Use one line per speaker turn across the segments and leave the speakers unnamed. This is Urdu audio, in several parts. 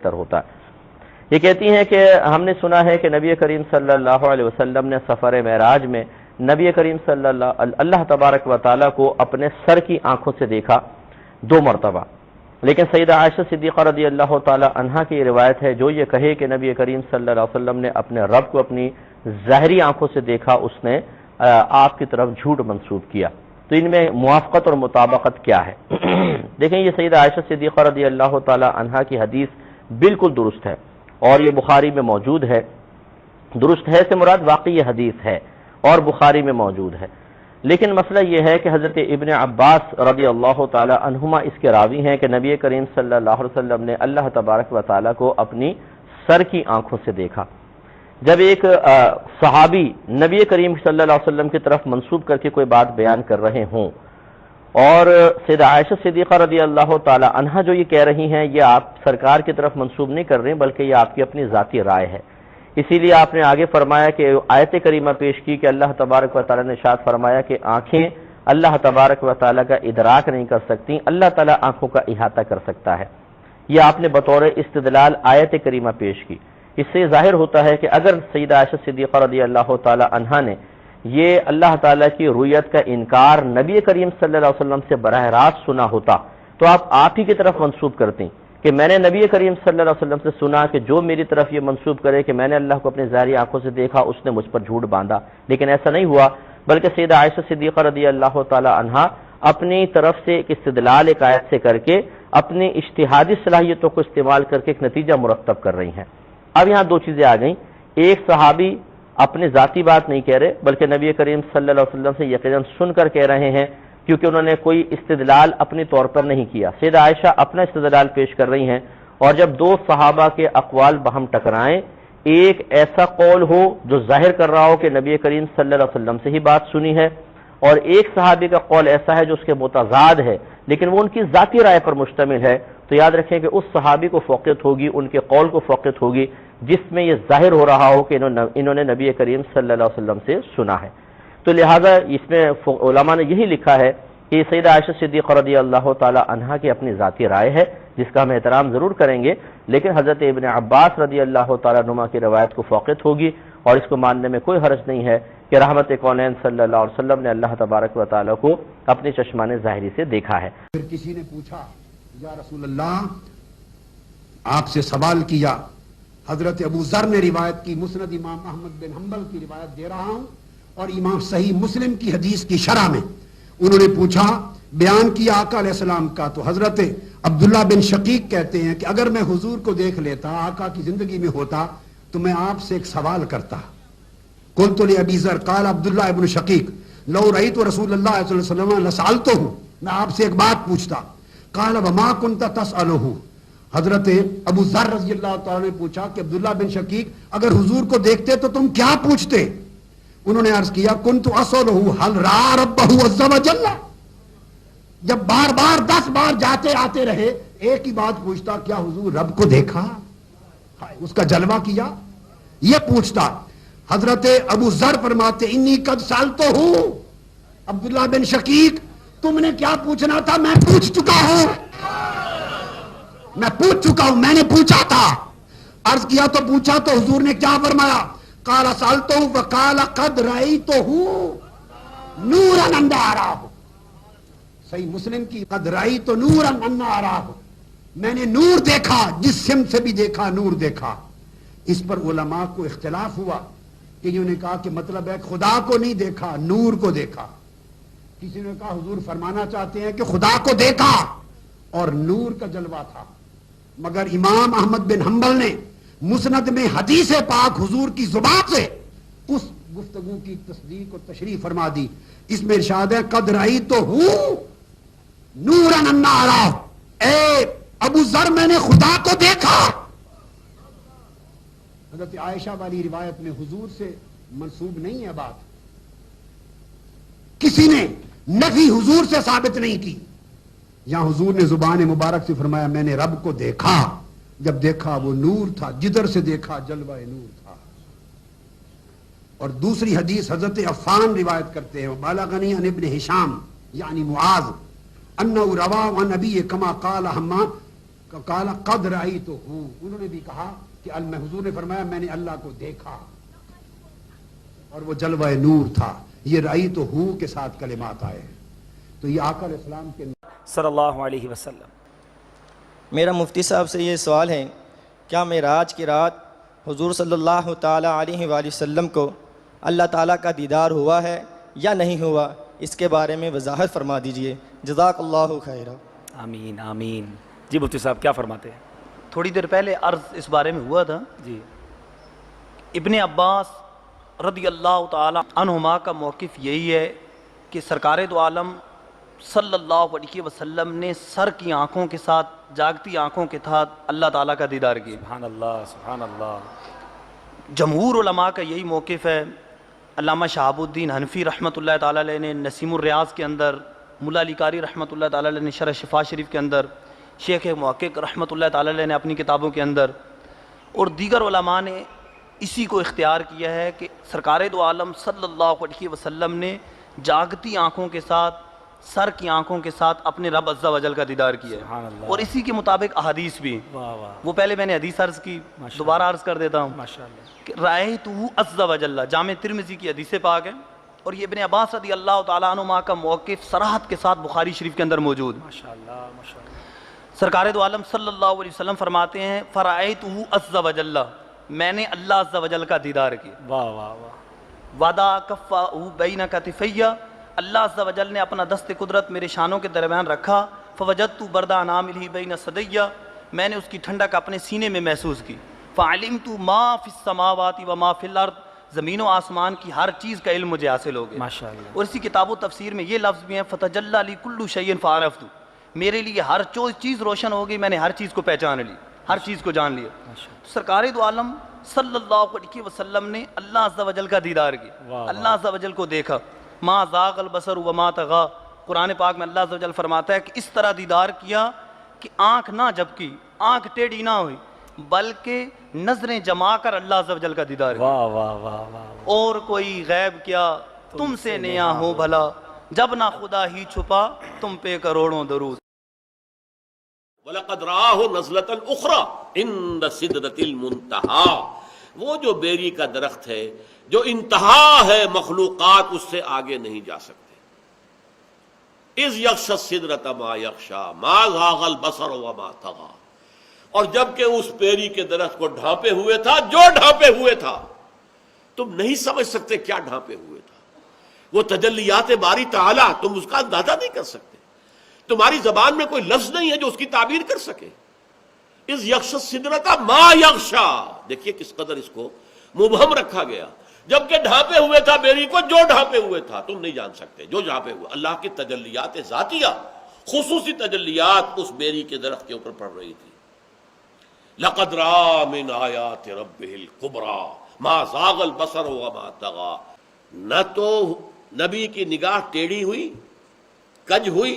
بہتر ہوتا ہے۔ یہ کہتی ہیں کہ ہم نے سنا ہے کہ نبی کریم صلی اللہ علیہ وسلم نے سفر معراج میں نبی کریم صلی اللہ تبارک و تعالیٰ کو اپنے سر کی آنکھوں سے دیکھا 2 مرتبہ، لیکن سیدہ عائشہ صدیقہ رضی اللہ تعالی عنہا کی یہ روایت ہے، جو یہ کہے کہ نبی کریم صلی اللہ علیہ وسلم نے اپنے رب کو اپنی ظاہری آنکھوں سے دیکھا، اس نے آپ کی طرف جھوٹ منسوب کیا۔ تو ان میں موافقت اور مطابقت کیا ہے؟ دیکھیں، یہ سیدہ عائشہ صدیقہ رضی اللہ تعالی عنہا کی حدیث بالکل درست ہے اور یہ بخاری میں موجود ہے۔ درست ہے سے مراد واقعی یہ حدیث ہے اور بخاری میں موجود ہے، لیکن مسئلہ یہ ہے کہ حضرت ابن عباس رضی اللہ تعالی عنہما اس کے راوی ہیں کہ نبی کریم صلی اللہ علیہ وسلم نے اللہ تبارک و تعالی کو اپنی سر کی آنکھوں سے دیکھا۔ جب ایک صحابی نبی کریم صلی اللہ علیہ وسلم کی طرف منسوب کر کے کوئی بات بیان کر رہے ہوں اور سیدہ عائشہ صدیقہ رضی اللہ تعالی عنہا جو یہ کہہ رہی ہیں، یہ آپ سرکار کی طرف منسوب نہیں کر رہے ہیں بلکہ یہ آپ کی اپنی ذاتی رائے ہے۔ اسی لیے آپ نے آگے فرمایا کہ آیت کریمہ پیش کی کہ اللہ تبارک و تعالی نے ارشاد فرمایا کہ آنکھیں اللہ تبارک و تعالی کا ادراک نہیں کر سکتی، اللہ تعالی آنکھوں کا احاطہ کر سکتا ہے۔ یہ آپ نے بطور استدلال آیت کریمہ پیش کی۔ اس سے ظاہر ہوتا ہے کہ اگر سیدہ عائشہ صدیقہ رضی اللہ تعالی عنہا نے یہ اللہ تعالیٰ کی رؤیت کا انکار نبی کریم صلی اللہ علیہ وسلم سے براہ راست سنا ہوتا تو آپ ہی کی طرف منسوب کرتی کہ میں نے نبی کریم صلی اللہ علیہ وسلم سے سنا کہ جو میری طرف یہ منسوب کرے کہ میں نے اللہ کو اپنی ظاہری آنکھوں سے دیکھا، اس نے مجھ پر جھوٹ باندھا، لیکن ایسا نہیں ہوا، بلکہ سیدہ عائشہ صدیقہ رضی اللہ تعالی عنہا اپنی طرف سے ایک استدلال ایک آیت سے کر کے اپنی اجتہادی صلاحیتوں کو استعمال کر کے ایک نتیجہ مرتب کر رہی ہیں۔ اب یہاں 2 چیزیں آ گئیں، ایک صحابی اپنی ذاتی بات نہیں کہہ رہے بلکہ نبی کریم صلی اللہ علیہ وسلم سے یقیناً سن کر کہہ رہے ہیں، کیونکہ انہوں نے کوئی استدلال اپنی طور پر نہیں کیا۔ سیدہ عائشہ اپنا استدلال پیش کر رہی ہیں، اور جب 2 صحابہ کے اقوال باہم ٹکرائیں، ایک ایسا قول ہو جو ظاہر کر رہا ہو کہ نبی کریم صلی اللہ علیہ وسلم سے ہی بات سنی ہے، اور ایک صحابی کا قول ایسا ہے جو اس کے متضاد ہے لیکن وہ ان کی ذاتی رائے پر مشتمل ہے، تو یاد رکھیں کہ اس صحابی کو فوقیت ہوگی، ان کے قول کو فوقیت ہوگی جس میں یہ ظاہر ہو رہا ہو کہ انہوں نے نبی کریم صلی اللہ علیہ وسلم سے سنا ہے۔ تو لہٰذا اس میں علماء نے یہی لکھا ہے کہ سیدہ عائشہ صدیقہ رضی اللہ تعالی عنہا کی اپنی ذاتی رائے ہے جس کا ہم احترام ضرور کریں گے، لیکن حضرت ابن عباس رضی اللہ تعالی عنہما کی روایت کو فوقیت ہوگی اور اس کو ماننے میں کوئی حرج نہیں ہے کہ رحمت کونین صلی اللہ علیہ وسلم نے اللہ تبارک و تعالی کو اپنی چشمان ظاہری سے دیکھا ہے۔
پھر کسی نے پوچھا، یا رسول اللہ، آپ سے سوال کیا، حضرت ابو ذر نے روایت کی، مسند امام احمد بن حنبل کی روایت دے رہا ہوں اور امام صحیح مسلم کی حدیث کی شرح میں انہوں نے پوچھا، بیان کیا آقا علیہ السلام کا، تو حضرت عبداللہ بن شقیق کہتے ہیں کہ اگر میں حضور کو دیکھ لیتا، آقا کی زندگی میں ہوتا، تو میں آپ سے ایک سوال کرتا۔ قلت لأبی ذر، قال عبداللہ ابن شقیق، لو رأیت رسول اللہ صلی اللہ علیہ وسلم لسألتہ، میں آپ سے ایک بات پوچھتا۔ قال وما كنت تسألہ، حضرت ابو ذر رضی اللہ تعالیٰ نے پوچھا کہ عبداللہ بن شقیق، اگر حضور کو دیکھتے تو تم کیا پوچھتے؟ انہوں نے عرض کیا، کنت اسألہ ہل رأى ربہ عز وجل، جب بار بار 10 بار جاتے آتے رہے ایک ہی بات پوچھتا، کیا حضور رب کو دیکھا، اس کا جلوہ کیا، یہ پوچھتا۔ حضرت ابو ذر فرماتے، انی قد سألتہ، عبداللہ بن شقیق تم نے کیا پوچھنا تھا میں پوچھ چکا ہوں، میں نے پوچھا تھا۔ عرض کیا تو پوچھا تو حضور نے کیا فرمایا؟ قال سألتہ فقال قد رأیتہ نورا انا اراہ، صحیح مسلم کی، قد رأیت نورا انا اراہ، میں نے نور دیکھا، جس سمت سے بھی دیکھا نور دیکھا۔ اس پر علماء کو اختلاف ہوا کہ انہوں نے کہا کہ مطلب ہے خدا کو نہیں دیکھا، نور کو دیکھا۔ کسی نے کہا حضور فرمانا چاہتے ہیں کہ خدا کو دیکھا اور نور کا جلوہ تھا، مگر امام احمد بن حنبل نے مسند میں حدیث پاک حضور کی زبان سے اس گفتگو کی تصدیق اور تشریح فرما دی۔ اس میں ارشاد ہے، قد رأیتہ نورا انا اراہ، اے ابو ذر میں نے خدا کو دیکھا۔ حضرت عائشہ والی روایت میں حضور سے منسوب نہیں ہے بات، کسی نے نفی حضور سے ثابت نہیں کی، یہاں حضور نے زبان مبارک سے فرمایا میں نے رب کو دیکھا، جب دیکھا وہ نور تھا، جدھر سے دیکھا جلوہ نور تھا۔ اور دوسری حدیث حضرت عفان روایت کرتے ہیں، بالغنی عن ابن ہشام یعنی معاذ انہ روا عن نبی کما قال حماد قال قد رأیتہ، انہوں نے بھی کہا کہ حضور نے فرمایا میں نے اللہ کو دیکھا اور وہ جلوہ نور تھا. یہ رأیتہ کے ساتھ کلمات آئے ہیں. تو یہ آقا علیہ السلام کے
صلی اللہ علیہ وسلم.
میرا مفتی صاحب سے یہ سوال ہے، کیا معراج کی رات حضور صلی اللہ تعالیٰ علیہ وآلہ وسلم کو اللہ تعالیٰ کا دیدار ہوا ہے یا نہیں ہوا؟ اس کے بارے میں وضاحت فرما دیجئے، جزاک اللہ خیرا.
آمین آمین. جی مفتی صاحب کیا فرماتے ہیں؟
تھوڑی دیر پہلے عرض اس بارے میں ہوا تھا.
جی
ابن عباس رضی اللہ تعالی عنہما کا موقف یہی ہے کہ سرکار دو عالم صلی اللہ علیہ وسلم نے سر کی آنکھوں کے ساتھ، جاگتی آنکھوں کے ساتھ اللہ تعالیٰ کا دیدار کیا.
سبحان اللہ سبحان اللہ.
جمہور علماء کا یہی موقف ہے. علامہ شہاب الدین حنفی رحمۃ اللہ تعالیٰ علیہ نے نسیم الریاض کے اندر، ملا علی قاری رحمۃ اللہ تعالیٰ علیہ نے شرح شفا شریف کے اندر، شیخ محقق رحمۃ اللہ تعالیٰ علیہ نے اپنی کتابوں کے اندر، اور دیگر علماء نے اسی کو اختیار کیا ہے کہ سرکار دو عالم صلی اللہ علیہ وسلم نے جاگتی آنکھوں کے ساتھ، سر کی آنکھوں کے ساتھ اپنے رب عز و جل کا دیدار کیا ہے.
سبحان اللہ.
اور اسی کے مطابق احادیث بھی.
واہ واہ.
وہ پہلے میں نے حدیث عرض کی، دوبارہ عرض کر دیتا ہوں.
ماشاء اللہ.
کہ رأیتہ عز و جل، جامع ترمذی کی حدیث پاک ہے، اور یہ ابن عباس رضی اللہ تعالیٰ عنہما کا موقف صراحت کے ساتھ بخاری شریف کے اندر موجود.
ماشاء اللہ ماشاء اللہ.
سرکار دو عالم صلی اللہ علیہ وسلم فرماتے ہیں فرأیتہ عز و جل، میں نے اللہ عز و جل کا دیدار کیا.
واہ واہ واہ.
وضع کفہ بین کتفی، اللہ عز و جل نے اپنا دست قدرت میرے شانوں کے درمیان رکھا. فوجدت برد اناملہ بین صدی، میں نے اس کی ٹھنڈک اپنے سینے میں محسوس کی. فعلمت ما فی السماوات و ما فی الارض، زمین و آسمان کی ہر چیز کا علم مجھے حاصل ہو گیا.
ماشاء اللہ.
اور اسی کتاب و تفسیر میں یہ لفظ بھی ہیں فتجلی لی کل شیء فعرفت، میرے لیے ہر چیز روشن ہو گئی، میں نے ہر چیز کو پہچان لی، ہر چیز کو جان لیا. سرکار دو عالم صلی اللہ علیہ وسلم نے اللہ عز و جل کا دیدار کیا، اللہ عز و جل کو دیکھا. ما زاغ البصر وما طغى، قرآن پاک میں اللہ عز و جل فرماتا ہے کہ اس طرح دیدار کیا کہ آنکھ نہ جھپکی، آنکھ ٹیڑھی نہ ہوئی، بلکہ نظریں جما کر اللہ عز و جل کا دیدار کیا.
واہ واہ واہ واہ.
اور کوئی غیب کیا تم سے نیا ہو بھلا، جب نہ خدا ہی چھپا تم پہ کروڑوں درود.
وَلَقَدْ رَآهُ نَزْلَةً أُخْرَى عِندَ سِدْرَةِ الْمُنتَهَىٰ، وہ جو بیری کا درخت ہے جو انتہا ہے، مخلوقات اس سے آگے نہیں جا سکتے. اِذْ يَغْشَى السِّدْرَةَ مَا يَغْشَىٰ مَا زَاغَ الْبَصَرُ وَمَا طَغَىٰ، اور جب کہ اس بیری کے درخت کو ڈھانپے ہوئے تھا جو ڈھانپے ہوئے تھا، تم نہیں سمجھ سکتے کیا ڈھانپے ہوئے تھا. وہ تجلیات باری تعالیٰ، تم اس کا اندازہ نہیں کر سکتے، تمہاری زبان میں کوئی لفظ نہیں ہے جو اس کی تعبیر کر سکے. اِذْ يَغْشَى السِّدْرَةَ مَا يَغْشَىٰ، دیکھیے کس قدر اس کو مبہم رکھا گیا. جب کہ ڈھانپے ہوئے تھا بیری کو، جو ڈھانپے ہوئے تھا تم نہیں جان سکتے، جو ڈھانپے ہوئے. اللہ کی تجلیات ذاتیہ، خصوصی تجلیات اس بیری کے درخت کے اوپر پڑ رہی تھی. لَقَدْ رَأَىٰ مِنْ آیَاتِ رَبِّهِ الْكُبْرَىٰ مَا زَاغَ الْبَصَرُ وَمَا طَغَىٰ. نہ تو نبی کی نگاہ ٹیڑھی ہوئی، کج ہوئی،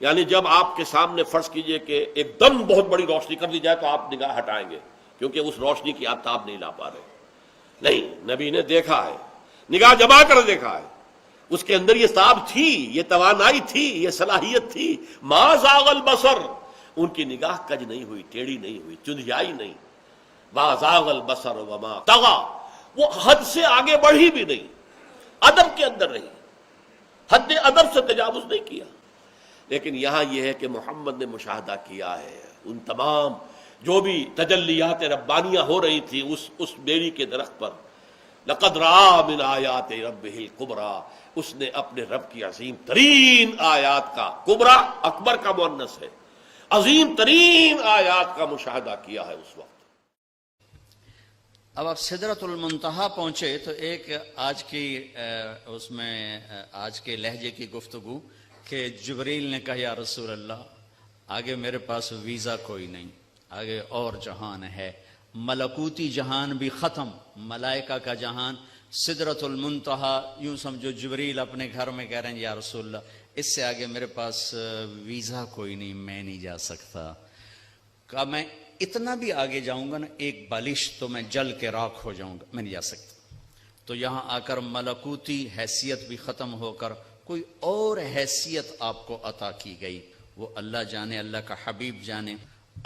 یعنی جب آپ کے سامنے فرض کیجئے کہ ایک دم بہت بڑی روشنی کر دی جائے تو آپ نگاہ ہٹائیں گے کیونکہ اس روشنی کی آپ تاب نہیں لا پا رہے. نہیں، نبی نے دیکھا ہے، نگاہ جما کر دیکھا ہے، اس کے اندر یہ تاب تھی، یہ توانائی تھی، یہ صلاحیت تھی. ما زاغ البصر، ان کی نگاہ کج نہیں ہوئی، ٹیڑھی نہیں ہوئی، چندھیائی نہیں. ما زاغ البصر وما طغى، وہ حد سے آگے بڑھی بھی نہیں، ادب کے اندر رہی، حد ادب سے تجاوز نہیں کیا. لیکن یہاں یہ ہے کہ محمد نے مشاہدہ کیا ہے ان تمام جو بھی تجلیات ربانیہ ہو رہی تھی اس بیری کے درخت پر. لقد رأى من آیات ربہ الکبریٰ، اس نے اپنے رب کی عظیم ترین آیات کا، کبریٰ اکبر کا مؤنث ہے، عظیم ترین آیات کا مشاہدہ کیا ہے اس وقت.
اب آپ سدرۃ المنتہا پہنچے تو ایک آج کی اس میں آج کے لہجے کی گفتگو کہ جبریل نے کہا یا رسول اللہ آگے میرے پاس ویزا کوئی نہیں، آگے اور جہان ہے، ملکوتی جہان بھی ختم، ملائکہ کا جہان، سدرۃ المنتہا. یوں سمجھو جبریل اپنے گھر میں کہہ رہے ہیں یا رسول اللہ اس سے آگے میرے پاس ویزا کوئی نہیں، میں نہیں جا سکتا. کہا میں اتنا بھی آگے جاؤں گا نا ایک بالش تو میں جل کے راکھ ہو جاؤں گا، میں نہیں جا سکتا. تو یہاں آ کر ملکوتی حیثیت بھی ختم ہو کر کوئی اور حیثیت آپ کو عطا کی گئی، وہ اللہ جانے، اللہ کا حبیب جانے.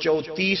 34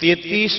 33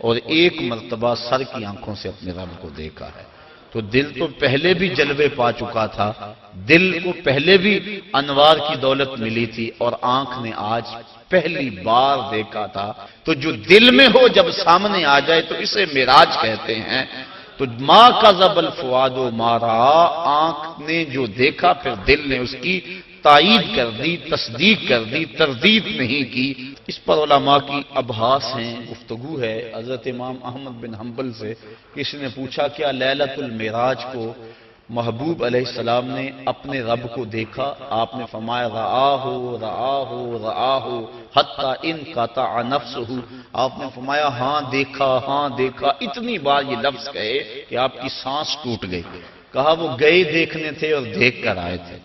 اور ایک مرتبہ سر کی آنکھوں سے اپنے رب کو دیکھا ہے۔ تو دل تو پہلے بھی جلوے پا چکا تھا، دل کو پہلے بھی انوار کی دولت ملی تھی، اور آنکھ نے آج پہلی بار دیکھا تھا۔ تو جو دل میں ہو جب سامنے آ جائے تو اسے معراج کہتے ہیں۔ تو ما کذب الفؤاد ما رأى، آنکھ نے جو دیکھا پھر دل نے اس کی تائید کر دی، تصدیق کر دی، تردید نہیں کی۔ اس پر علماء کی ابحاث ہیں، گفتگو ہے۔ حضرت امام احمد بن حنبل سے کسی نے پوچھا کیا لیلۃ المعراج کو محبوب علیہ السلام نے اپنے رب کو دیکھا؟ آپ نے فرمایا رآہ رآہ رآہ حتی انقطع نفسہ، آپ نے فرمایا ہاں دیکھا، اتنی بار یہ لفظ کہے کہ آپ کی سانس ٹوٹ گئی۔ کہا وہ گئے دیکھنے تھے اور دیکھ کر آئے تھے۔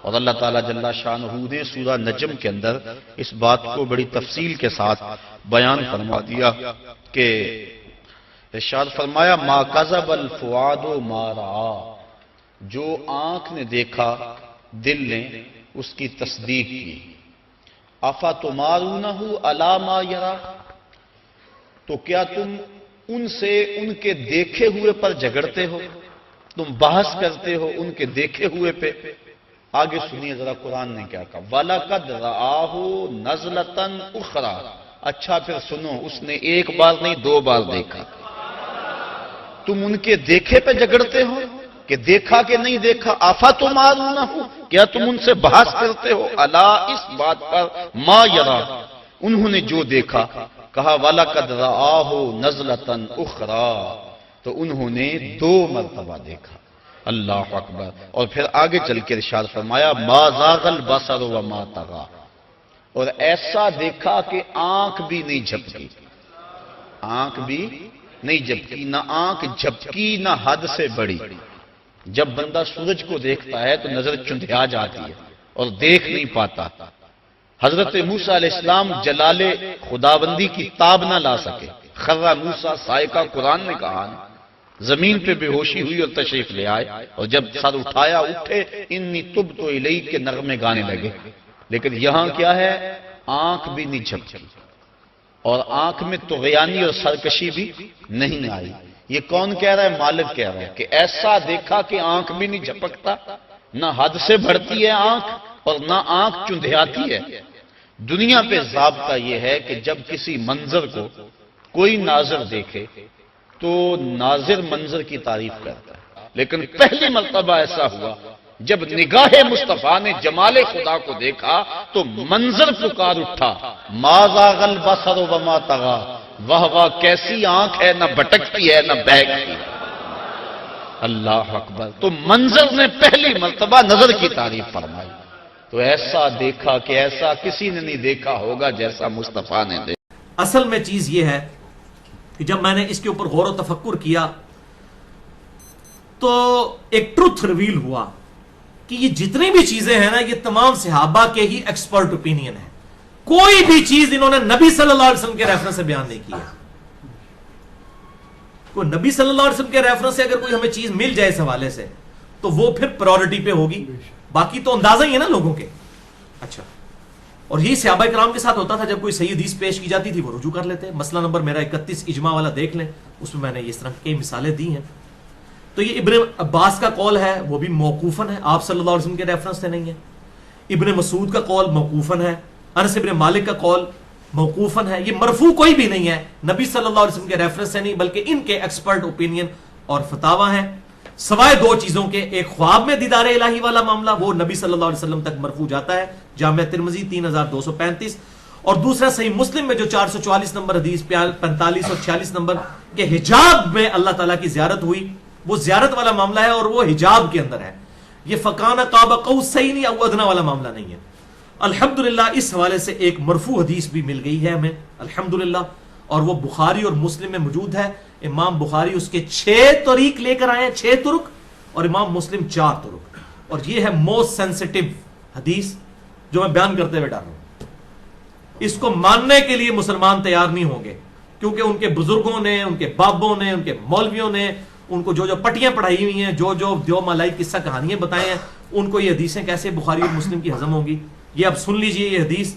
اور اللہ تعالیٰ جل شانہ نے سورہ نجم کے اندر اس بات کو بڑی تفصیل کے ساتھ بیان فرما دیا کہ ارشاد فرمایا ما کذب الفؤاد ما رأى، جو آنکھ نے دیکھا دل نے اس کی تصدیق کی۔ افتمارونہ علی ما یری، تو کیا تم ان سے ان کے دیکھے ہوئے پر جھگڑتے ہو، تم بحث کرتے ہو ان کے دیکھے ہوئے پہ؟ آگے سنیے ذرا قرآن نے کیا کہا، وَلَقَدْ رَآهُ نَزْلَةً أُخْرَى، اچھا پھر سنو، اس نے ایک بار نہیں 2 بار دیکھا۔ تم ان کے دیکھے پہ جھگڑتے ہو کہ دیکھا کہ نہیں دیکھا؟ افتمارونہ، کیا تم ان سے بحث کرتے ہو؟ الا، اس بات پر، ما یرا، انہوں نے جو دیکھا۔ کہا وَلَقَدْ رَآهُ نَزْلَةً أُخْرَى، تو انہوں نے 2 مرتبہ دیکھا۔ اللہ اکبر۔ اور پھر آگے چل کے ارشاد فرمایا ما زاغ البصر وما طغى، اور ایسا دیکھا کہ آنکھ بھی نہیں جھپکی، آنکھ بھی نہیں جھپکی، نہ آنکھ جھپکی نہ حد سے بڑی۔ جب بندہ سورج کو دیکھتا ہے تو نظر چندھیا جاتی ہے اور دیکھ نہیں پاتا۔ حضرت موسیٰ علیہ السلام جلال خداوندی کی تاب نہ لا سکے، خرّ موسیٰ صاعقہ، قرآن نے کہا، زمین پہ بے ہوشی ہوئی اور تشریف لے آئے، اور جب سر اٹھایا اٹھے انی تبت الیک کے نغمے گانے لگے۔ لیکن یہاں کیا ہے، آنکھ بھی نہیں جھپکی، اور آنکھ میں طغیانی اور سرکشی بھی نہیں آئی۔ یہ کون کہہ رہا ہے؟ مالک کہہ رہا ہے کہ ایسا دیکھا کہ آنکھ بھی نہیں جھپکتا، نہ حد سے بڑھتی ہے آنکھ اور نہ آنکھ چندھیاتی ہے۔ دنیا پہ ضابطہ یہ ہے کہ جب کسی منظر کو کوئی ناظر دیکھے تو ناظر منظر کی تعریف کرتا ہے، لیکن پہلی مرتبہ ایسا ہوا جب نگاہ مصطفیٰ نے جمال خدا کو دیکھا تو منظر پکار اٹھا، ما زاغ البصر وما طغى، واہ واہ کیسی آنکھ ہے، نہ بھٹکتی ہے نہ بہکتی ہے۔ اللہ اکبر۔ تو منظر نے پہلی مرتبہ نظر کی تعریف فرمائی۔ تو ایسا دیکھا کہ ایسا کسی نے نہیں دیکھا ہوگا جیسا مصطفیٰ نے دیکھا۔
اصل میں چیز یہ ہے کہ جب میں نے اس کے اوپر غور و تفکر کیا تو ایک ٹروتھ ریویل ہوا کہ یہ جتنی بھی چیزیں ہیں نا، یہ تمام صحابہ کے ہی ایکسپرٹ اوپینین ہے۔ کوئی بھی چیز انہوں نے نبی صلی اللہ علیہ وسلم کے ریفرنس سے بیان نہیں کی ہے۔ کوئی نبی صلی اللہ علیہ وسلم کے ریفرنس سے اگر کوئی ہمیں چیز مل جائے اس حوالے سے تو وہ پھر پرائورٹی پہ ہوگی، باقی تو اندازہ ہی ہے نا لوگوں کے۔ اچھا، اور یہی صحابہ کرام کے ساتھ ہوتا تھا، جب کوئی صحیح حدیث پیش کی جاتی تھی وہ رجوع کر لیتے۔ مسئلہ نمبر میرا 31 اجماع والا دیکھ لیں، اس میں نے اس طرح کی مثالیں دی ہیں۔ تو یہ ابن عباس کا قول ہے، وہ بھی موقوفاً ہے، آپ صلی اللہ علیہ وسلم کے ریفرنس سے نہیں ہے۔ ابن مسعود کا قول موقوفاً ہے، انس ابن مالک کا قول موقوفاً ہے، یہ مرفوع کوئی بھی نہیں ہے، نبی صلی اللہ علیہ وسلم کے ریفرنس سے نہیں، بلکہ ان کے ایکسپرٹ اوپینین اور فتاوا ہیں، سوائے 2 چیزوں کے۔ ایک خواب میں دیدار الہی والا معاملہ، وہ نبی صلی اللہ علیہ وسلم تک مرفوع جاتا ہے، جامع ترمذی 3235، اور دوسرا صحیح مسلم میں جو 444 نمبر حدیث، 45 اور 46 نمبر کے حجاب میں اللہ تعالیٰ کی زیارت ہوئی، وہ زیارت والا معاملہ ہے اور وہ حجاب کے اندر ہے۔ یہ فکانہ قاب قوسین او ادنی والا معاملہ نہیں ہے۔ الحمدللہ اس حوالے سے ایک مرفوع حدیث بھی مل گئی ہے ہمیں الحمدللہ، اور وہ بخاری اور مسلم میں موجود ہے۔ امام بخاری اس کے 6 طریق لے کر آئے ہیں، 6 طرق، اور امام مسلم 4 طرق، اور یہ ہے موسٹ سینسٹیو حدیث جو میں بیان کرتے ہوئے ڈال رہا ہوں۔ اس کو ماننے کے لیے مسلمان تیار نہیں ہوں گے، کیونکہ ان کے بزرگوں نے، ان کے بابوں نے، ان کے مولویوں نے ان کو جو پٹیاں پڑھائی ہوئی ہیں، جو دیو مالائی قصہ کہانیاں بتائے ہیں، ان کو یہ حدیثیں کیسے بخاری اور مسلم کی ہضم ہوں گی۔ یہ اب سن لیجئے، یہ حدیث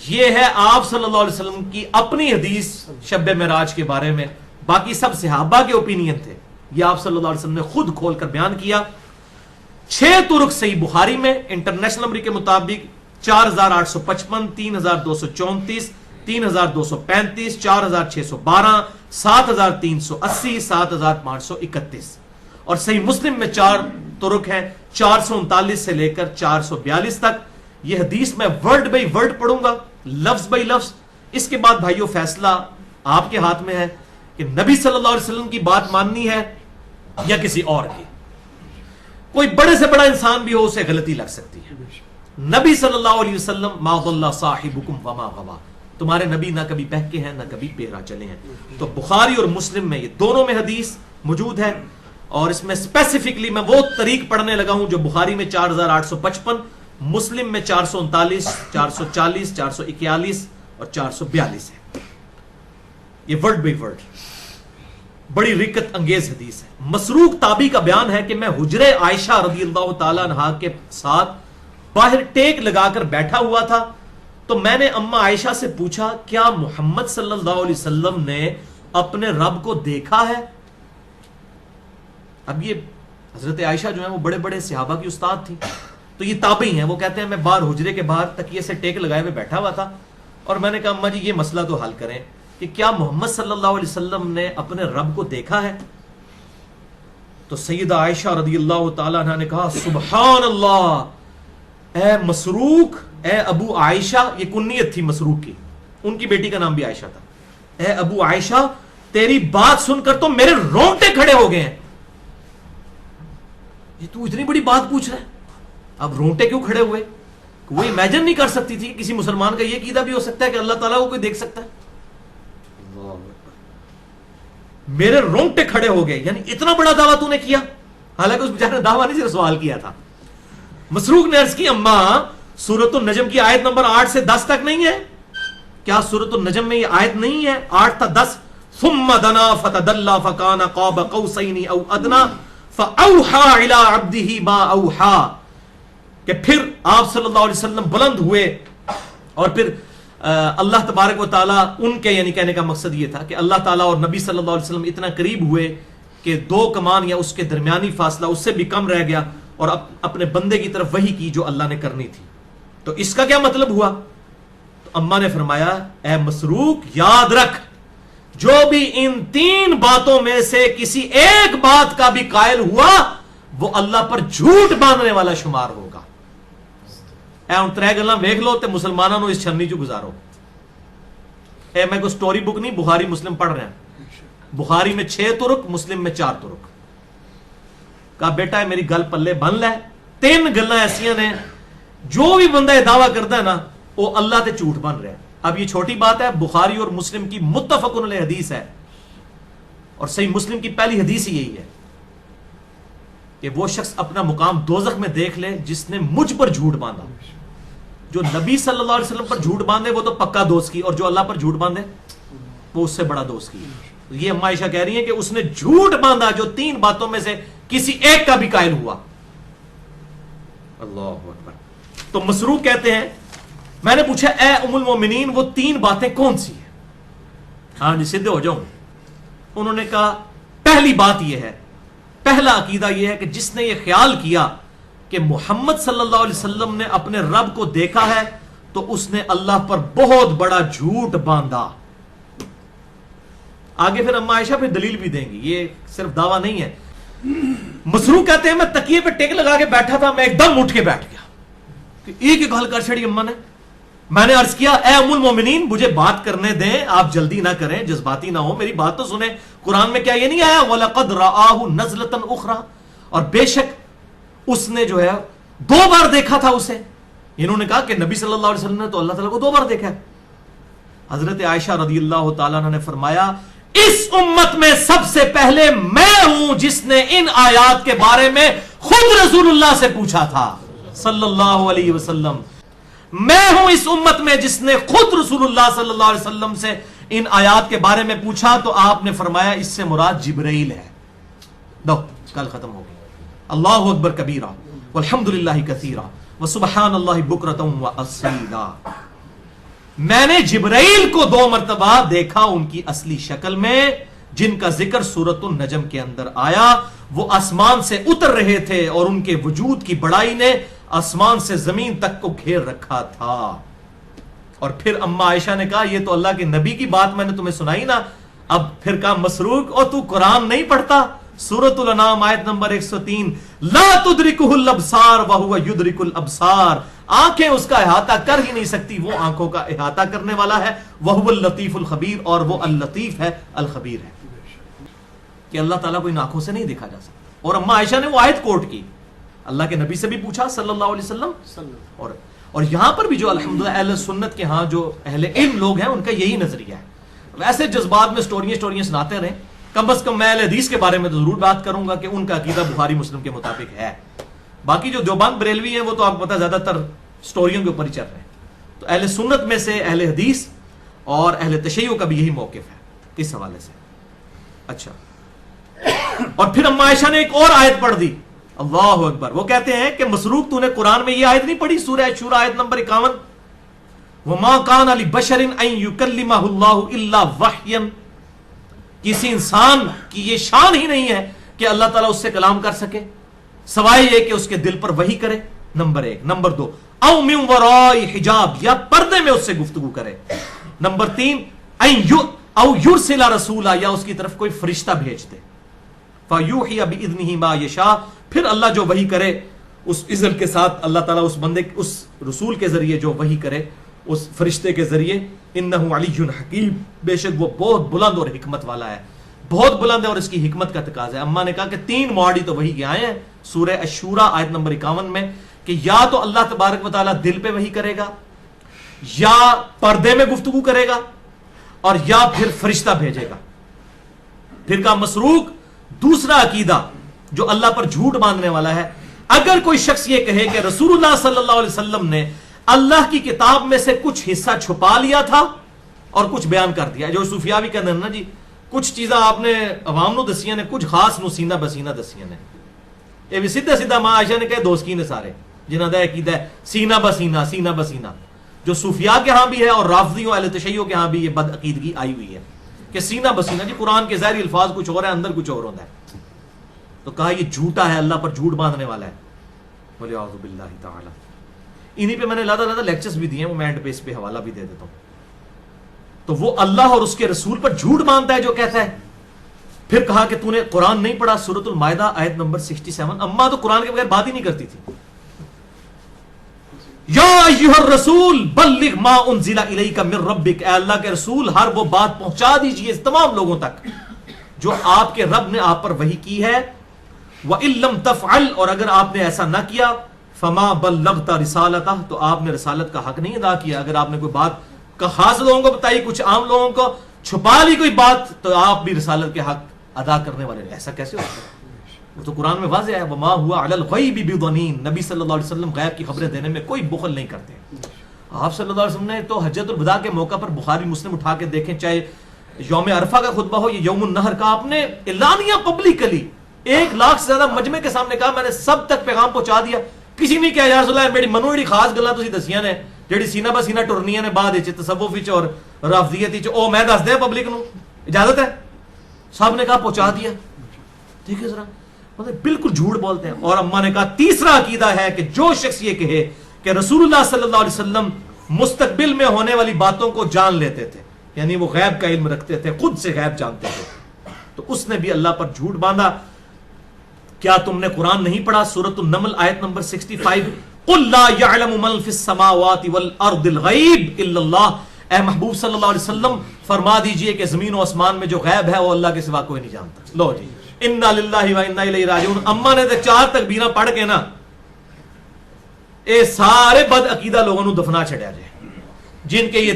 یہ ہے آپ صلی اللہ علیہ وسلم کی اپنی حدیث شب معراج کے بارے میں. باقی سب صحابہ کے اوپینین تھے. یہ آپ صلی اللہ علیہ وسلم نے خود کھول کر بیان کیا. 6 طرق صحیح بخاری میں انٹرنیشنل نمبر کے مطابق 4855, 3234, 3235, 4612, 7380, 7531. اور صحیح مسلم میں 4 طرق ہیں 439 سے لے کر 442 تک. یہ حدیث میں ورڈ بائی ورڈ پڑھوں گا, لفظ بائی لفظ. اس کے بعد بھائیو فیصلہ آپ کے ہاتھ میں ہے کہ نبی صلی اللہ علیہ وسلم کی بات ماننی ہے یا کسی اور کی. کوئی بڑے سے بڑا انسان بھی ہو اسے غلطی لگ سکتی ہے. نبی صلی اللہ علیہ وسلم ما ضل صاحبکم وما غوا, تمہارے نبی نہ کبھی بہکے ہیں نہ کبھی بہرا چلے ہیں. تو بخاری اور مسلم میں یہ دونوں میں حدیث موجود ہے. اور اس میں اسپیسیفکلی میں وہ طریق پڑھنے لگا ہوں جو بخاری میں 4855, مسلم میں 439, 440, 441 اور 442 ہے. یہ ورڈ بائی ورڈ بڑی رکت انگیز حدیث ہے. مسروق تابی کا بیان ہے کہ میں حجرے عائشہ رضی اللہ تعالیٰ عنہا کے ساتھ باہر ٹیک لگا کر بیٹھا ہوا تھا, تو میں نے اما عائشہ سے پوچھا کیا محمد صلی اللہ علیہ وسلم نے اپنے رب کو دیکھا ہے؟ اب یہ حضرت عائشہ جو ہیں وہ بڑے بڑے صحابہ کی استاد تھی, تو یہ تابعی ہیں. وہ کہتے ہیں میں باہر حجرے کے باہر تکیے سے ٹیک لگائے ہوئے بیٹھا ہوا تھا, اور میں نے کہا اما جی یہ مسئلہ تو حل کریں کہ کیا محمد صلی اللہ علیہ وسلم نے اپنے رب کو دیکھا ہے؟ تو سیدہ عائشہ رضی اللہ تعالیٰ عنہ نے کہا سبحان اللہ, اے مسروق, اے ابو عائشہ, یہ کنیت تھی مسروق کی, ان کی بیٹی کا نام بھی عائشہ تھا. اے ابو عائشہ تیری بات سن کر تو میرے رونگٹے کھڑے ہو گئے ہیں. یہ تو اتنی بڑی بات پوچھ رہا ہے, اب رونگٹے کیوں کھڑے ہوئے؟ وہ امیجن نہیں کر سکتی تھی کسی مسلمان کا یہ عقیدہ بھی ہو سکتا ہے کہ اللہ تعالیٰ کو کوئی دیکھ سکتا ہے. میرے رونگٹے کھڑے ہو گئے, یعنی اتنا بڑا دعویٰ تو نے کیا. حالانکہ اس بیچارے نے دعویٰ نہیں صرف سوال کیا تھا. مسروق نے عرض کی اماں سورۃ النجم کی آیت نمبر 8 سے 10 تک نہیں ہے کیا؟ سورۃ النجم میں یہ آیت نہیں ہے 8 تا 10؟ ثم دنا فتدلى فكان قاب قوسين او ادنى فاوحى الى عبده ما اوحى, کہ پھر آپ صلی اللہ علیہ وسلم بلند ہوئے اور پھر اللہ تبارک و تعالیٰ ان کے, یعنی کہنے کا مقصد یہ تھا کہ اللہ تعالیٰ اور نبی صلی اللہ علیہ وسلم اتنا قریب ہوئے کہ 2 کمان یا اس کے درمیانی فاصلہ اس سے بھی کم رہ گیا, اور اپنے بندے کی طرف وحی کی جو اللہ نے کرنی تھی. تو اس کا کیا مطلب ہوا؟ تو اماں نے فرمایا اے مسروق یاد رکھ, جو بھی ان 3 باتوں میں سے کسی ایک بات کا بھی قائل ہوا وہ اللہ پر جھوٹ باندھنے والا شمار ہوگا. اے ان 3 گلاں ویکھ لو تے مسلمانوں نو اس چھنی چ گزارو. اے میں کوئی سٹوری بک نہیں, بخاری مسلم پڑھ رہے ہیں. بخاری میں 6 طرق, مسلم میں 4 طرق. کہا بیٹا میری گل پلے بن لے, 3 گلاں ایسیاں نے جو بھی بندہ یہ دعویٰ کرتا ہے نا وہ اللہ تے جھوٹ بن رہا ہے. اب یہ چھوٹی بات ہے, بخاری اور مسلم کی متفق علیہ حدیث ہے, اور صحیح مسلم کی پہلی حدیث ہی یہی ہے کہ وہ شخص اپنا مقام دوزخ میں دیکھ لے جس نے مجھ پر جھوٹ باندھا. جو نبی صلی اللہ علیہ وسلم پر جھوٹ باندھے وہ تو پکا دوست کی, اور جو اللہ پر جھوٹ باندھے وہ اس سے بڑا دوست کی. یہ اما عائشہ کہہ رہی ہیں کہ اس نے جھوٹ باندھا جو 3 باتوں میں سے کسی ایک کا بھی قائل ہوا. اللہ اکبر. تو مسروق کہتے ہیں میں نے پوچھا اے ام المومنین وہ 3 باتیں کون سی ہیں؟ ہاں جی سیدھے ہو جاؤں. انہوں نے کہا پہلی بات یہ ہے, پہلا عقیدہ یہ ہے کہ جس نے یہ خیال کیا کہ محمد صلی اللہ علیہ وسلم نے اپنے رب کو دیکھا ہے تو اس نے اللہ پر بہت بڑا جھوٹ باندھا. آگے پھر اما عائشہ پھر دلیل بھی دیں گی, یہ صرف دعویٰ نہیں ہے. مسروق کہتے ہیں میں تکیے پہ ٹیک لگا کے بیٹھا تھا, میں ایک دم اٹھ کے بیٹھ گیا کہ ایک ایک حل کر چھڑی اماں نے. میں نے عرض کیا اے ام المومنین مجھے بات کرنے دیں, آپ جلدی نہ کریں, جذباتی نہ ہو, میری بات تو سنیں. قرآن میں کیا یہ نہیں آیا وَلَقَدْ رَآهُ نَزْلَةً أُخْرَى, اور بے شک اس نے جو ہے 2 بار دیکھا تھا اسے. انہوں نے کہا کہ نبی صلی اللہ علیہ وسلم نے تو اللہ تعالیٰ کو 2 بار دیکھا ہے. حضرت عائشہ رضی اللہ تعالیٰ عنہ نے فرمایا اس امت میں سب سے پہلے میں ہوں جس نے ان آیات کے بارے میں خود رسول اللہ سے پوچھا تھا صلی اللہ علیہ وسلم. میں ہوں اس امت میں جس نے خود رسول اللہ صلی اللہ علیہ وسلم سے ان آیات کے بارے میں پوچھا, تو آپ نے فرمایا اس سے مراد جبرائیل ہے. دو کل ختم ہو گئی. اللہ اکبر کبیرہ والحمد للہ کثیرہ وسبحان اللہ بکرۃ واصیلا. میں نے جبرائیل کو 2 مرتبہ دیکھا ان کی اصلی شکل میں، جن کا ذکر سورۃ النجم کے اندر آیا. وہ آسمان سے اتر رہے تھے اور ان کے وجود کی بڑائی نے آسمان سے زمین تک کو گھیر رکھا تھا. اور پھر اما عائشہ نے کہا یہ تو اللہ کے نبی کی بات میں نے تمہیں سنائی نا. اب پھر کہا مسروق اور تو قرآن نہیں پڑھتا؟ سورۃ الانعام آیت نمبر 103 لا تدرکہ الابصار وہو یدرک الابصار. آنکھیں اس کا احاطہ کر ہی نہیں سکتی، وہ آنکھوں کا احاطہ کرنے والا ہے. وہو اللطیف الخبیر، اور وہ اللطیف ہے الخبیر ہے. کہ اللہ تعالیٰ کو ان آنکھوں سے نہیں دیکھا جا سکتا. اور اما عائشہ نے وہ آیت کوٹ کی، اللہ کے نبی سے بھی پوچھا صلی اللہ علیہ وسلم. اور یہاں پر بھی جو الحمدللہ اہل سنت کے ہاں جو اہل علم لوگ ہیں ان کا یہی نظریہ ہے. ویسے جذبات میں سٹوریاں سناتے رہیں، کم از کم میں اہل حدیث کے بارے میں تو ضرور بات کروں گا کہ ان کا عقیدہ بخاری مسلم کے مطابق ہے. باقی جو دیوبند بریلوی ہیں وہ تو آپ کو پتہ زیادہ تر سٹوریوں کے اوپر ہی چل رہے ہیں. تو اہل سنت میں سے اہل حدیث اور اہل تشیع کا بھی یہی موقف ہے اس حوالے سے. اچھا، اور پھر اما عائشہ نے ایک اور آیت پڑھ دی. اللہ اکبر. وہ کہتے ہیں کہ مسروق تو نے قرآن میں یہ آیت نہیں پڑھی؟ سورہ شورى آیت نمبر 51 وما كان لبشر ان يكلمه الله الا وحيا. کسی انسان کی یہ شان ہی نہیں ہے کہ اللہ تعالیٰ اس سے کلام کر سکے سوائے یہ کہ اس کے دل پر وحی کرے. نمبر 1. نمبر 2 او من وراء حجاب، یا پردے میں اس سے گفتگو کرے. نمبر 3 او یرسل رسولا، یا اس کی طرف کوئی فرشتہ بھیج دے. فیوحی باذنہ ما یشاء، پھر اللہ جو وحی کرے اس اذن کے ساتھ اللہ تعالیٰ اس بندے اس رسول کے ذریعے جو وحی کرے اس فرشتے کے ذریعے. انہ علی حکیم، بے شک وہ بہت بلند اور حکمت والا ہے. بہت بلند ہے اور اس کی حکمت کا تقاضا ہے. اما نے کہا کہ 3 موڑی تو وحی کے آئے ہیں سورہ الشورى آیت نمبر 51 میں کہ یا تو اللہ تبارک و تعالیٰ دل پہ وحی کرے گا، یا پردے میں گفتگو کرے گا، اور یا پھر فرشتہ بھیجے گا. پھر کہا مسروق دوسرا عقیدہ جو اللہ پر جھوٹ باندھنے والا ہے، اگر کوئی شخص یہ کہے کہ رسول اللہ صلی اللہ علیہ وسلم نے اللہ کی کتاب میں سے کچھ حصہ چھپا لیا تھا اور کچھ بیان کر دیا، جو صوفیاء بھی کہتے ہیں نا جی کچھ چیزاں آپ نے عوام نو دسیاں نے، کچھ خاص نو سینہ بسینہ دسیاں نے. یہ بھی سیدھا سیدھا ماں عائشہ نے کہے دوست کی نے سارے جنہاں دا عقیدہ ہے سینہ بسینہ، جو صوفیاء کے ہاں بھی ہے اور رافضیوں اہل تشیع کے ہاں بھی یہ بد عقیدگی آئی ہوئی ہے کہ سینہ بسینہ. جی قرآن کے ظاہری الفاظ کچھ اور ہے، اندر کچھ اور ہوتا ہے. تو کہا یہ جھوٹا ہے، اللہ پر جھوٹ باندھنے والا ہے. بولے اعوذ باللہ تعالی. انہی پہ میں نے لادہ لیکچرز بھی دیے ہیں، وہ میں اینڈ پہ اس پہ حوالہ بھی دے دیتا ہوں. تو وہ اللہ اور اس کے رسول پر جھوٹ باندھتا ہے جو کہتا ہے. پھر کہا کہ تو نے قرآن نہیں پڑھا، سورۃ المائدہ آیت نمبر 67. اما تو قرآن کے بغیر بات ہی نہیں کرتی تھی. یا ایھا الرسول بلغ ما انزل الیک من ربک، اے اللہ کے رسول ہر وہ بات پہنچا دیجئے تمام لوگوں تک جو آپ کے رب نے آپ پر وحی کی ہے. وَإِن لَمْ تَفْعَلْ، اور اگر آپ نے ایسا نہ کیا فَمَا بَلَّغْتَ رِسَالَتَهُ، تو آپ نے رسالت کا حق نہیں ادا کیا. اگر آپ نے کوئی بات کا خاص لوگوں کو بتائی، کچھ عام لوگوں کو چھپا لی کوئی بات، تو آپ بھی رسالت کے حق ادا کرنے والے. ایسا کیسے ہوتا ہے؟ وہ تو قرآن میں واضح ہے وَمَا هُوَ عَلَى الْغَيْبِ بِضَنِينٍ. نبی صلی اللہ علیہ وسلم غیب کی خبریں دینے میں کوئی بخل نہیں کرتے. آپ صلی اللہ علیہ وسلم نے تو حجۃ الوداع کے موقع پر بخاری مسلم اٹھا کے دیکھیں، چاہے یوم عرفہ کا خطبہ ہو یا یوم النحر کا، آپ نے اعلانیہ پبلکلی 1 لاکھ سے زیادہ مجمع کے سامنے کہا میں نے سب تک پیغام پہنچا دیا. کسی نے کہا یا رسول اللہ میری منو ایڑی خاص گلاں تسی دسیاں نے جیڑی سینہ بسینہ ٹرنیاں نے بعد وچ تصوف وچ اور رافضیت وچ، او میں دس دے پبلک نو، اجازت ہے؟ سب نے کہا پہنچا دیا. ٹھیک ہے ذرا مطلب بالکل جھوٹ بولتے ہیں. اور اما نے کہا تیسرا عقیدہ ہے کہ جو شخص یہ کہے کہ رسول اللہ صلی اللہ علیہ وسلم مستقبل میں ہونے والی باتوں کو جان لیتے تھے، یعنی وہ غیب کا علم رکھتے تھے، خود سے غیب جانتے تھے، تو اس نے بھی اللہ پر جھوٹ باندھا. کیا تم نے قرآن نہیں پڑھا؟ سورۃ النمل آیت نمبر 65 قل لا يعلم من في السماوات والارض الغیب الا اللہ. اے محبوب صلی اللہ علیہ وسلم فرما دیجئے کہ زمین و آسمان میں جو غیب ہے وہ اللہ کے سوا کوئی نہیں جانتا. لو جی انا للہ و انا الیہ راجعون. اما نے 4 تکبیراں پڑھ کے نا اے سارے بد عقیدہ لوگوں نو دفنا چھڑیا جائے جن کے یہ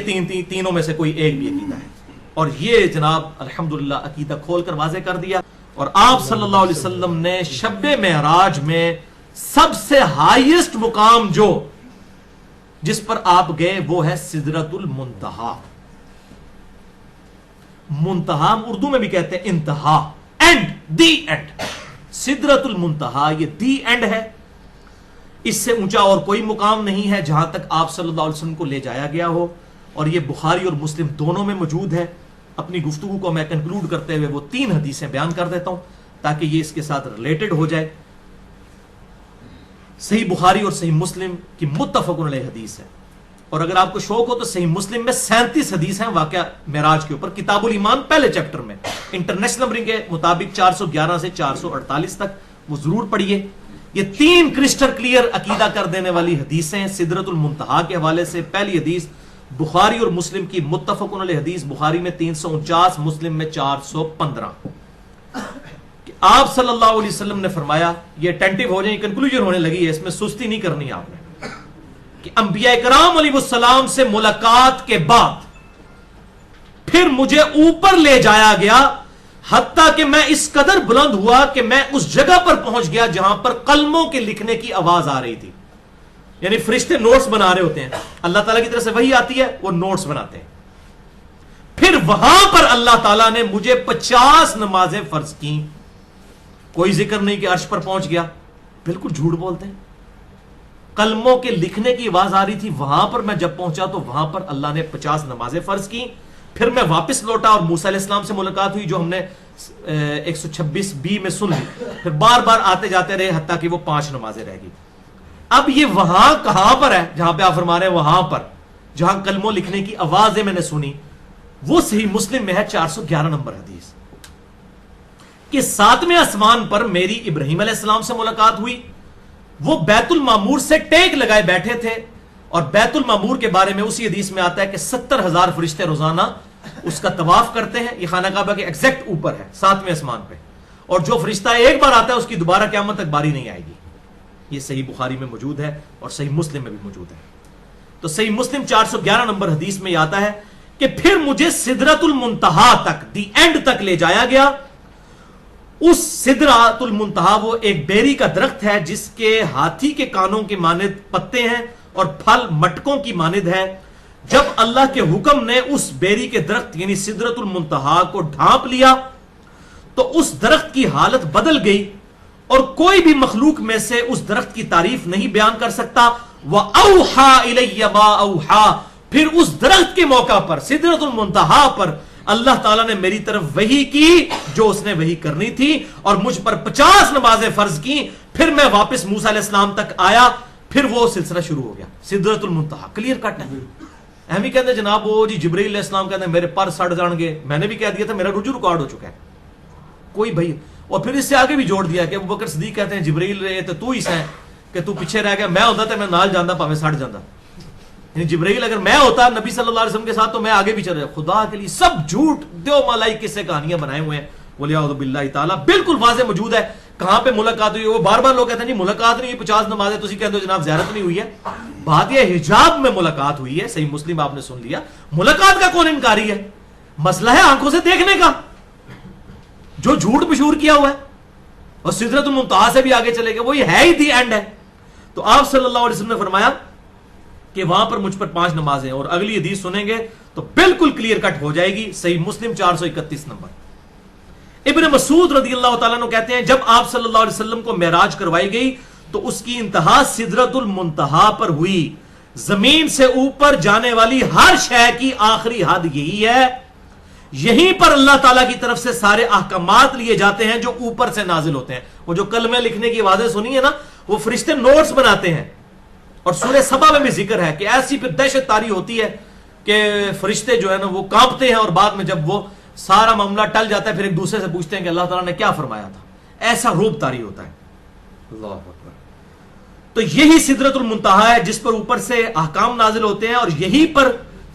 تینوں میں سے کوئی ایک بھی عقیدہ ہے. اور یہ جناب الحمدللہ عقیدہ کھول کر واضح کر دیا. اور آپ صلی اللہ علیہ وسلم نے شب معراج میں سب سے ہائیسٹ مقام جو جس پر آپ گئے وہ ہے سدرۃ المنتہا. منتہا اردو میں بھی کہتے ہیں انتہا، اینڈ، دی اینڈ. سدرۃ المنتہا یہ دی اینڈ ہے. اس سے اونچا اور کوئی مقام نہیں ہے جہاں تک آپ صلی اللہ علیہ وسلم کو لے جایا گیا ہو. اور یہ بخاری اور مسلم دونوں میں موجود ہے. اپنی گفتگو کو میں کنکلوڈ کرتے ہوئے وہ 3 حدیثیں بیان کر دیتا ہوں تاکہ یہ اس کے ساتھ ریلیٹڈ ہو جائے. صحیح بخاری اور صحیح مسلم کی متفق علیہ حدیث ہے, اور اگر آپ کو شوق ہو تو صحیح مسلم میں 37 حدیث ہیں واقعہ معراج کے اوپر. کتاب الایمان پہلے چیپٹر میں انٹرنیشنل نمبرنگ کے مطابق 411 سے 448 تک وہ ضرور پڑھیے. یہ 3 کرسٹل کلیئر عقیدہ کر دینے والی حدیثیں ہیں. سدرۃ المنتہا کے حوالے سے پہلی حدیث بخاری اور مسلم کی متفق علیہ حدیث, بخاری میں 349, مسلم میں 415, کہ آپ صلی اللہ علیہ وسلم نے فرمایا, یہ اٹینٹیو ہو جائیں, کنکلوژن ہونے لگی ہے, اس میں سستی نہیں کرنی آپ نے, کہ انبیاء کرام علیہ السلام سے ملاقات کے بعد پھر مجھے اوپر لے جایا گیا حتیٰ کہ میں اس قدر بلند ہوا کہ میں اس جگہ پر پہنچ گیا جہاں پر قلموں کے لکھنے کی آواز آ رہی تھی. یعنی فرشتے نوٹس بنا رہے ہوتے ہیں, اللہ تعالیٰ کی طرف سے وحی آتی ہے, وہ نوٹس بناتے ہیں. پھر وہاں پر اللہ تعالیٰ نے مجھے 50 نمازیں فرض کی. کوئی ذکر نہیں کہ عرش پر پہنچ گیا, بالکل جھوٹ بولتے ہیں. قلموں کے لکھنے کی آواز آ رہی تھی, وہاں پر میں جب پہنچا تو وہاں پر اللہ نے 50 نمازیں فرض کی. پھر میں واپس لوٹا اور موسیٰ علیہ السلام سے ملاقات ہوئی جو ہم نے 126b میں سن لی. پھر بار بار آتے جاتے رہے حتیٰ کہ وہ 5 نمازیں رہ گئی. اب یہ وہاں کہاں پر ہے جہاں پہ آپ فرما رہے ہیں, وہاں پر جہاں قلموں لکھنے کی آوازیں میں نے سنی, وہ صحیح مسلم میں ہے 411 نمبر حدیث, کہ 7ویں آسمان پر میری ابراہیم علیہ السلام سے ملاقات ہوئی. وہ بیت المعمور سے ٹیک لگائے بیٹھے تھے, اور بیت المعمور کے بارے میں اسی حدیث میں آتا ہے کہ 70,000 فرشتے روزانہ اس کا طواف کرتے ہیں. یہ خانہ کعبہ کے ایگزیکٹ اوپر ہے 7ویں آسمان پہ, اور جو فرشتہ ایک بار آتا ہے اس کی دوبارہ قیامت تک باری نہیں آئے گی. یہ صحیح بخاری میں موجود ہے اور صحیح مسلم میں بھی موجود ہے. تو صحیح مسلم 411 نمبر حدیث میں یہ آتا ہے کہ پھر مجھے سدرۃ المنتہا تک, دی اینڈ تک لے جایا گیا. اس سدرۃ المنتہا وہ ایک بیری کا درخت ہے جس کے ہاتھی کے کانوں کے مانند پتے ہیں اور پھل مٹکوں کی مانند ہے. جب اللہ کے حکم نے اس بیری کے درخت یعنی سدرۃ المنتہا کو ڈھانپ لیا تو اس درخت کی حالت بدل گئی, اور کوئی بھی مخلوق میں سے اس درخت کی تعریف نہیں بیان کر سکتا. وَأَوْحَا إِلَيَّ مَا أَوْحَا, پھر اس درخت کے موقع پر سدرۃ المنتہا پر اللہ تعالیٰ نے میری طرف وحی کی جو اس نے وحی کرنی تھی, اور مجھ پر 50 نمازیں فرض کی. پھر میں واپس موسیٰ علیہ السلام تک آیا, پھر وہ سلسلہ شروع ہو گیا. سدرۃ المنتہا کلیئر کٹ ہے. ہم ہی کہتے ہیں جناب وہ جی جبرائیل علیہ السلام کہتے ہیں میرے پر سڑ جان گے, میں نے بھی کہہ دیا تھا میرا رجوع ریکارڈ ہو چکا ہے. کوئی بھائی, اور پھر اس سے آگے بھی جوڑ دیا کہ ابو بکر صدیق کہتے ہیں جبرائیل رہے تو ہی سیں کہ تو پیچھے رہ گیا, میں ہوتا تو میں نال جاندہ پاوے سڑ جاندہ. یعنی جبرائیل اگر میں ہوتا نبی صلی اللہ علیہ وسلم کے ساتھ تو میں آگے بھی چل رہا. خدا کے لیے سب جھوٹ دیو مالائی کس سے کہانیاں بنائے ہوئے ہیں, ولیعوذ باللہ تعالیٰ. بالکل واضح موجود ہے کہاں پہ ملاقات ہوئی. وہ بار بار لوگ کہتے ہیں جی ملاقات نہیں ہوئی, 50 نمازیں تسی کہتے ہو جناب زیارت نہیں ہوئی ہے. بات یہ حجاب میں ملاقات ہوئی ہے, صحیح مسلم آپ نے سن لیا. ملاقات کا کون انکاری ہے؟ مسئلہ ہے آنکھوں سے دیکھنے کا جو جھوٹ مشہور کیا ہوا ہے, اور سدرۃ المنتہا سے بھی آگے چلے گا, وہ یہ ہے ہی دی اینڈ ہے. تو آپ صلی اللہ علیہ وسلم نے فرمایا کہ وہاں پر مجھ پر 5 نمازیں, اور اگلی حدیث سنیں گے تو بالکل کلیئر کٹ ہو جائے گی. صحیح مسلم 431 نمبر. ابن مسعود رضی اللہ تعالیٰ عنہ کہتے ہیں جب آپ صلی اللہ علیہ وسلم کو معراج کروائی گئی تو اس کی انتہا سدرۃ المنتہا پر ہوئی. زمین سے اوپر جانے والی ہر شے کی آخری حد یہی ہے. یہیں پر اللہ تعالیٰ کی طرف سے سارے احکامات لیے جاتے ہیں جو اوپر سے نازل ہوتے ہیں. وہ جو کلمے لکھنے کی آوازیں سنی ہے نا, وہ فرشتے نوٹس بناتے ہیں. اور سورہ سبا میں بھی ذکر ہے کہ ایسی پھر دہشت طاری ہوتی ہے کہ فرشتے جو ہے نا وہ کانپتے ہیں, اور بعد میں جب وہ سارا معاملہ ٹل جاتا ہے پھر ایک دوسرے سے پوچھتے ہیں کہ اللہ تعالیٰ نے کیا فرمایا تھا. ایسا روب طاری ہوتا ہے. اللہ اکبر. تو یہی سدرۃ المنتہا ہے جس پر اوپر سے احکام نازل ہوتے ہیں, اور یہی پر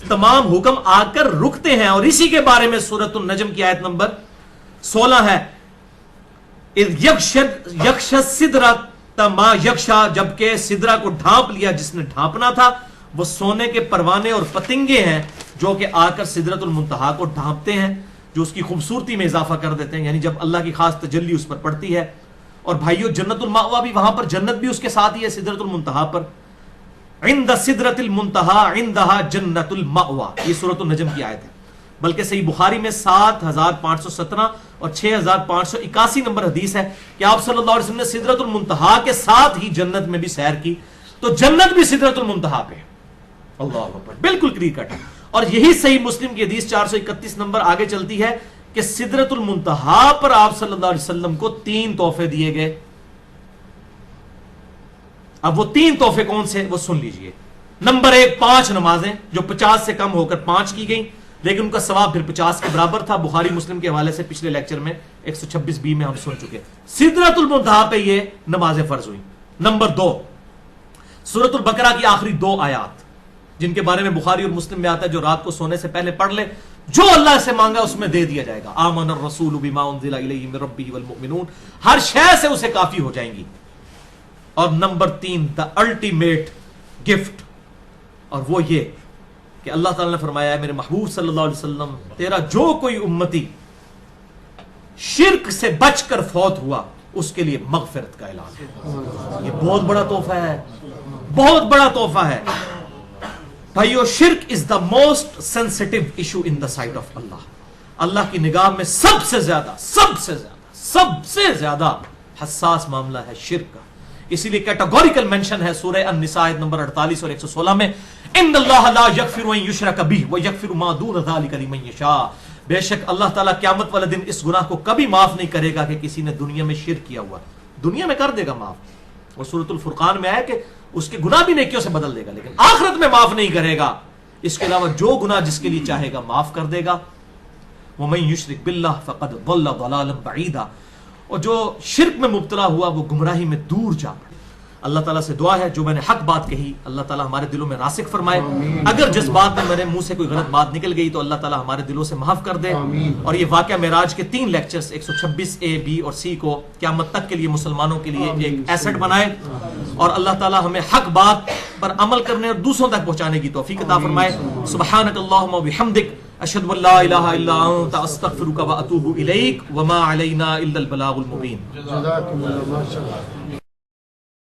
تمام حکم آ کر رکتے ہیں. اور اسی کے بارے میں سورۃ النجم کی آیت نمبر 16 ہے, یکش سدرۃ ما یکشا, جبکہ سدرہ کو ڈھانپ لیا جس نے ڈھانپنا تھا. وہ سونے کے پروانے اور پتنگے ہیں جو کہ آ کر سدرۃ المنتہا کو ڈھانپتے ہیں, جو اس کی خوبصورتی میں اضافہ کر دیتے ہیں. یعنی جب اللہ کی خاص تجلی اس پر پڑتی ہے. اور بھائیو جنت المأوا بھی وہاں پر, جنت بھی اس کے ساتھ ہی ہے سدرۃ المنتہا پر. عند سدرۃ المنتہا عندہا جنت المأوا, یہ سورۃ النجم کی آیت ہے. بلکہ صحیح بخاری میں 7517 اور 6581 نمبر حدیث ہے کہ آپ صلی اللہ علیہ وسلم نے سدرۃ المنتہا کے ساتھ ہی جنت میں بھی سیر کی. تو جنت بھی سدرۃ المنتہا پہ. اللہ اکبر, بالکل کلیئر کٹ ہے. اور یہی صحیح مسلم کی حدیث 431 نمبر آگے چلتی ہے کہ سدرۃ المنتہا پر آپ صلی اللہ علیہ وسلم کو 3 تحفے دیے گئے. اب وہ 3 تحفے کون سے وہ سن لیجئے. نمبر 1 5 نمازیں جو 50 سے کم ہو کر 5 کی گئیں، لیکن ان کا ثواب پھر 50 کے برابر تھا. بخاری مسلم کے حوالے سے پچھلے لیکچر میں 126b میں ہم سن چکے. سدرۃ المنتہا پہ یہ نمازیں فرض ہوئی. نمبر 2 سورۃ البقرہ کی آخری 2 آیات جن کے بارے میں بخاری اور مسلم میں آتا ہے جو رات کو سونے سے پہلے پڑھ لے، جو اللہ سے مانگا اس میں دے دیا جائے گا. آمن الرسول بما انزل الیہ من ربہ والمؤمنون، ہر شے سے اسے کافی ہو جائیں گی. اور نمبر 3 دا الٹیمیٹ گفٹ، اور وہ یہ کہ اللہ تعالیٰ نے فرمایا ہے میرے محبوب صلی اللہ علیہ وسلم تیرا جو کوئی امتی شرک سے بچ کر فوت ہوا اس کے لیے مغفرت کا اعلان ہے. یہ بہت بڑا تحفہ ہے، بہت بڑا تحفہ ہے بھائیو. شرک is the most sensitive issue in the sight of Allah. Allah کی نگاہ میں سب سے زیادہ حساس معاملہ ہے شرک کا. اسی لیے کیٹاگوریکل مینشن ہے سورہ النساء نمبر 48 اور 116 میں، ان اللہ لا یغفر ان یشرک بہ ویغفر ما دون ذلک لمن یشاء. بے شک اللہ تعالیٰ قیامت والے دن اس گناہ کو کبھی معاف نہیں کرے گا کہ کسی نے دنیا میں شرک کیا ہوا. دنیا میں کر دے گا معاف، اور سورۃ الفرقان میں آیا کہ اس کے گناہ بھی نیکیوں سے بدل دے گا، لیکن آخرت میں معاف نہیں کرے گا. اس کے علاوہ جو گناہ جس کے لیے چاہے گا معاف کر دے گا. وَمَن يُشْرِكْ بِاللَّهِ فَقَدْ ضَلَّ ضَلَالًا بَعِيدًا. اور جو شرک میں مبتلا ہوا وہ گمراہی میں دور جا پڑا. اللہ تعالیٰ سے دعا ہے جو میں نے حق بات کہی اللہ تعالیٰ ہمارے دلوں میں راسخ فرمائے. اگر جس بات میں میرے منہ سے کوئی غلط بات نکل گئی تو اللہ تعالیٰ ہمارے دلوں سے معاف کر دے. اور یہ واقعہ معراج کے 3 لیکچرز 126A B اور C کو قیامت تک کے لیے مسلمانوں کے لیے ایک ایسٹ بنائے. اور اللہ تعالیٰ ہمیں حق بات پر عمل کرنے اور دوسروں تک پہنچانے کی توفیق عطا فرمائے. سبحانک اللہم و بحمدک اشہد ان لا الہ الا انت استغفرک و اتوب الیک وما علینا الا البلاغ المبین.